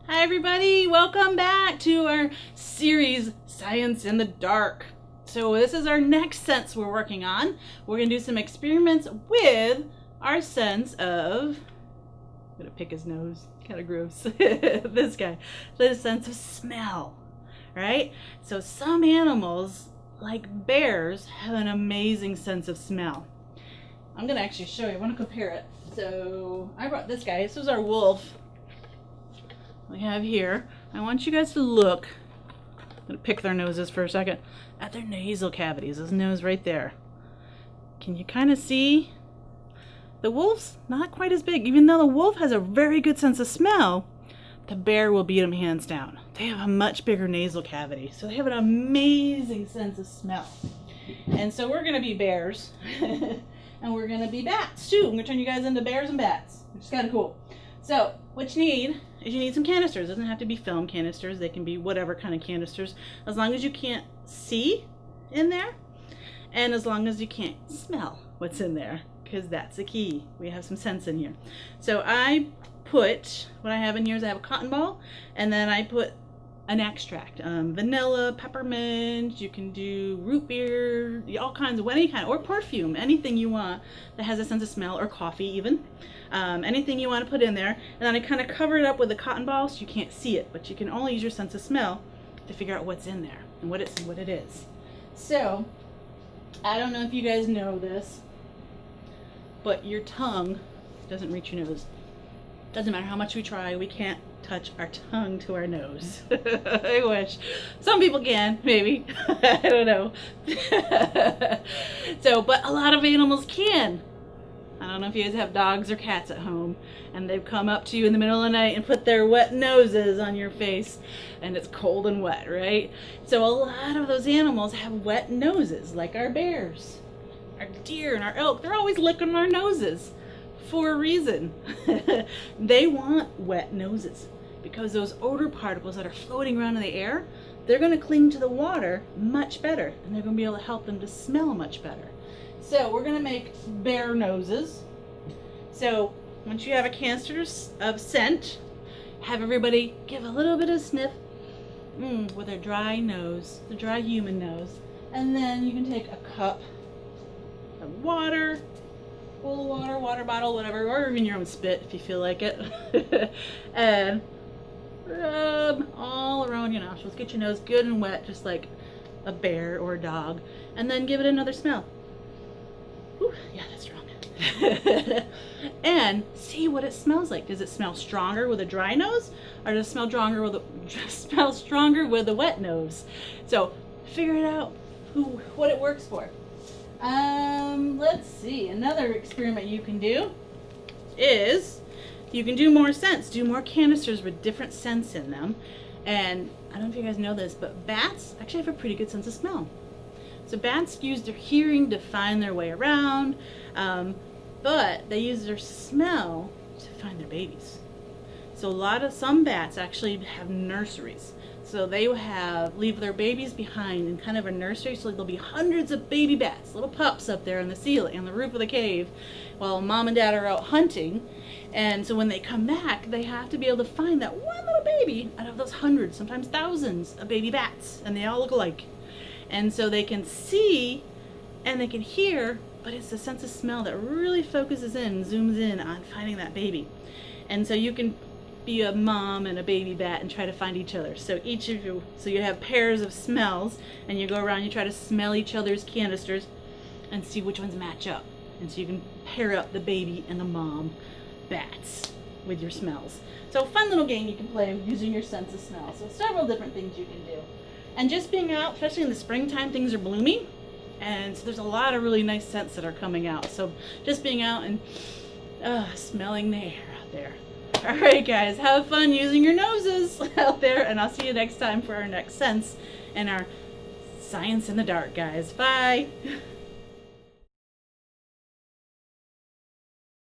Hi everybody, welcome back to our series, Science in the Dark. So this is our next sense we're working on. We're going to do some experiments with our sense of, I'm going to pick his nose, kind of gross, this guy, the sense of smell, right? So some animals, like bears, have an amazing sense of smell. I'm going to actually show you, I want to compare it. So I brought this guy, this was our wolf. We have here. I want you guys to look, I'm going to pick their noses for a second, at their nasal cavities, his nose right there. Can you kind of see? The wolf's not quite as big. Even though the wolf has a very good sense of smell, the bear will beat him hands down. They have a much bigger nasal cavity, so they have an amazing sense of smell. And so we're going to be bears, and we're going to be bats too. I'm going to turn you guys into bears and bats, which is kind of cool. So what you need is you need some canisters. It doesn't have to be film canisters. They can be whatever kind of canisters, as long as you can't see in there and as long as you can't smell what's in there, because that's the key. We have some sense in here. So I put, what I have in here is I have a cotton ball, and then I put an extract, vanilla, peppermint, you can do root beer, all kinds of, any kind, or perfume, anything you want that has a sense of smell, or coffee even. Anything you want to put in there, and then I kind of cover it up with a cotton ball so you can't see it, but you can only use your sense of smell to figure out what's in there and what it is. So I don't know if you guys know this, but your tongue doesn't reach your nose. Doesn't matter how much we try, we can't touch our tongue to our nose. I wish. Some people can, maybe. I don't know. So, but a lot of animals can. I don't know if you guys have dogs or cats at home, and they've come up to you in the middle of the night and put their wet noses on your face, and it's cold and wet, right? So a lot of those animals have wet noses, like our bears, our deer, and our elk. They're always licking our noses for a reason. They want wet noses because those odor particles that are floating around in the air, they're going to cling to the water much better, and they're going to be able to help them to smell much better. So we're going to make bear noses. So once you have a canister of scent, have everybody give a little bit of sniff with their dry nose, the dry human nose, and then you can take a cup of water, full of water, water bottle, whatever, or even your own spit if you feel like it, and rub all around your nostrils. Get your nose good and wet, just like a bear or a dog, and then give it another smell. Whew, yeah, that's strong. And see what it smells like. Does it smell stronger with a dry nose, or does it smell stronger with a wet nose? So figure it out, what it works for. Let's see. Another experiment you can do is you can do more scents. Do more canisters with different scents in them. And I don't know if you guys know this, but bats actually have a pretty good sense of smell. So bats use their hearing to find their way around, but they use their smell to find their babies. So some bats actually have nurseries. So they leave their babies behind in kind of a nursery, so there'll be hundreds of baby bats, little pups up there on the ceiling, on the roof of the cave, while mom and dad are out hunting. And so when they come back, they have to be able to find that one little baby out of those hundreds, sometimes thousands of baby bats, and they all look alike. And so they can see and they can hear, but it's the sense of smell that really focuses in, zooms in on finding that baby. And so you can be a mom and a baby bat and try to find each other. So you have pairs of smells, and you go around, you try to smell each other's canisters and see which ones match up. And so you can pair up the baby and the mom bats with your smells. So a fun little game you can play using your sense of smell. So several different things you can do. And just being out, especially in the springtime, things are blooming, and so there's a lot of really nice scents that are coming out. So just being out and smelling the air out there. All right, guys, have fun using your noses out there, and I'll see you next time for our next sense and our Science in the Dark, guys. Bye.